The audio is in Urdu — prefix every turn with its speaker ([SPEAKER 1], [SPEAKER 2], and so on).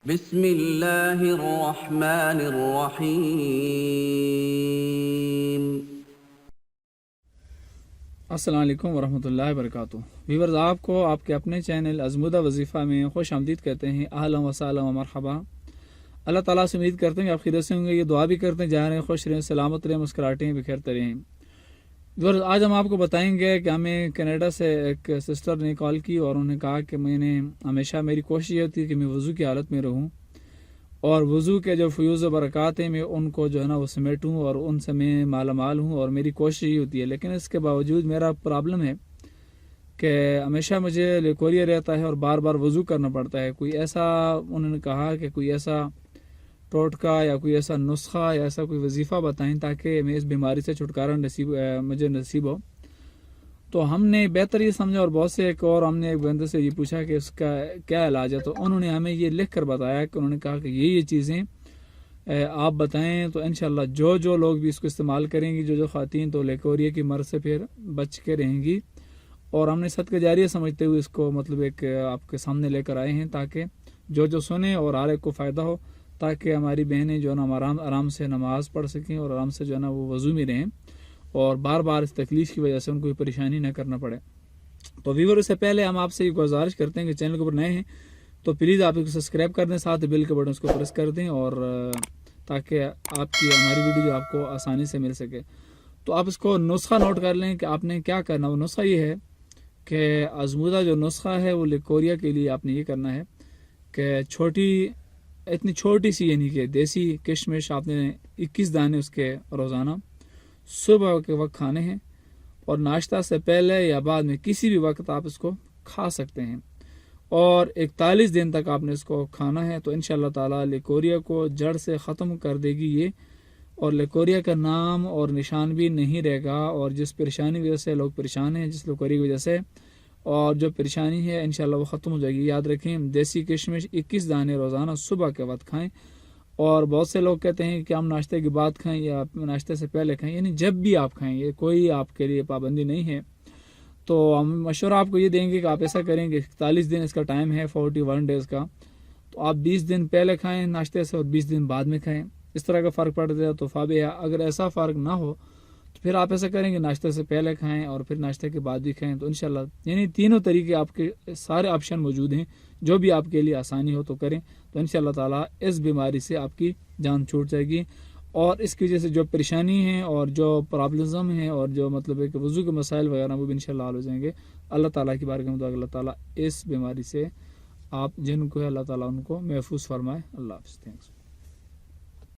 [SPEAKER 1] بسم اللہ الرحمن الرحیم۔
[SPEAKER 2] السلام علیکم ورحمۃ اللہ وبرکاتہ۔ ویورز، آپ کو آپ کے اپنے چینل ازمودہ وظیفہ میں خوش آمدید کہتے ہیں۔ اہلا و سہلا و مرحبا۔ اللہ تعالیٰ سے امید کرتے ہیں کہ آپ خیریت سے ہوں گے۔ یہ دعا بھی کرتے ہیں جا رہے ہیں خوش رہیں، سلامت رہیں، مسکراہٹیں بکھیرتے رہیں۔ ویورز، آج ہم آپ کو بتائیں گے کہ ہمیں کینیڈا سے ایک سسٹر نے کال کی اور انہوں نے کہا کہ ہمیشہ میری کوشش یہ ہوتی ہے کہ میں وضو کی حالت میں رہوں اور وضو کے جو فیوز و برکات ہیں میں ان کو جو ہے نا وہ سمیٹوں اور ان سے میں مالا مال ہوں، اور میری کوشش یہ ہوتی ہے۔ لیکن اس کے باوجود میرا پرابلم ہے کہ ہمیشہ مجھے لیکوریا رہتا ہے اور بار بار وضو کرنا پڑتا ہے۔ کوئی ایسا انہوں نے کہا کہ کوئی ایسا ٹوٹکا یا کوئی ایسا نسخہ یا ایسا کوئی وظیفہ بتائیں تاکہ میں اس بیماری سے چھٹکارا مجھے نصیب ہو۔ تو ہم نے بہتر یہ سمجھا اور بہت سے ایک ہم نے ایک بندے سے یہ پوچھا کہ اس کا کیا علاج ہے، تو انہوں نے ہمیں یہ لکھ کر بتایا کہ انہوں نے کہا کہ یہ چیزیں آپ بتائیں تو انشاءاللہ جو لوگ بھی اس کو استعمال کریں گی، جو خواتین، تو لیکوریا کی مرض سے پھر بچ کے رہیں گی۔ اور ہم نے صدقہ جاریہ سمجھتے ہوئے اس کو ایک آپ کے سامنے لے کر آئے ہیں تاکہ جو سنیں اور ہر ایک کو فائدہ ہو، تاکہ ہماری بہنیں جو ہے نا آرام سے نماز پڑھ سکیں اور آرام سے جو ہے نا وہ وضو میں رہیں اور بار بار اس تکلیف کی وجہ سے ان کو کوئی پریشانی نہ کرنا پڑے۔ تو ویور، اس سے پہلے ہم آپ سے یہ گزارش کرتے ہیں کہ چینل کے اوپر نئے ہیں تو پلیز آپ اس کو سبسکرائب کر دیں، ساتھ بیل کے بٹن اس کو پریس کر دیں، اور تاکہ ہماری ویڈیو جو آپ کو آسانی سے مل سکے۔ تو آپ اس کو نسخہ نوٹ کر لیں کہ آپ نے کیا کرنا۔ وہ نسخہ یہ ہے کہ ازمودہ جو نسخہ ہے وہ لیکوریا کے لیے آپ نے یہ کرنا ہے کہ اتنی چھوٹی سی یعنی کہ دیسی کشمش آپ نے 21 دانے اس کے روزانہ صبح کے وقت کھانے ہیں، اور ناشتہ سے پہلے یا بعد میں کسی بھی وقت آپ اس کو کھا سکتے ہیں، اور 41 دن تک آپ نے اس کو کھانا ہے۔ تو انشاءاللہ تعالی لیکوریا کو جڑ سے ختم کر دے گی یہ، اور لیکوریا کا نام اور نشان بھی نہیں رہے گا، اور جس پریشانی کی وجہ سے لوگ پریشان ہیں، جس لیکوریا کی وجہ سے، اور جو پریشانی ہے انشاءاللہ وہ ختم ہو جائے گی۔ یاد رکھیں، دیسی کشمش 21 دانے روزانہ صبح کے وقت کھائیں، اور بہت سے لوگ کہتے ہیں کہ ہم ناشتے کے بعد کھائیں یا ناشتے سے پہلے کھائیں، یعنی جب بھی آپ کھائیں، یہ کوئی آپ کے لیے پابندی نہیں ہے۔ تو ہم مشورہ آپ کو یہ دیں گے کہ آپ ایسا کریں کہ 41 دن اس کا ٹائم ہے، 41 ڈیز کا، تو آپ 20 دن پہلے کھائیں ناشتے سے اور 20 دن بعد میں کھائیں۔ اس طرح کا فرق پڑ جائے تو فابیہ، اگر ایسا فرق نہ ہو تو پھر آپ ایسا کریں کہ ناشتے سے پہلے کھائیں اور پھر ناشتے کے بعد بھی کھائیں۔ تو انشاءاللہ یعنی تینوں طریقے آپ کے سارے آپشن موجود ہیں، جو بھی آپ کے لیے آسانی ہو تو کریں۔ تو انشاءاللہ تعالی اس بیماری سے آپ کی جان چھوٹ جائے گی، اور اس کی وجہ سے جو پریشانی ہیں اور جو پرابلم ہیں اور جو ہے کہ وضو کے مسائل وغیرہ وہ بھی انشاءاللہ حل ہو جائیں گے۔ اللہ تعالیٰ کی بارگاہ میں دعا کہ اللہ تعالیٰ اس بیماری سے آپ جن کو ہے اللہ تعالیٰ ان کو محفوظ فرمائے۔ اللہ حافظ۔ تھینکس۔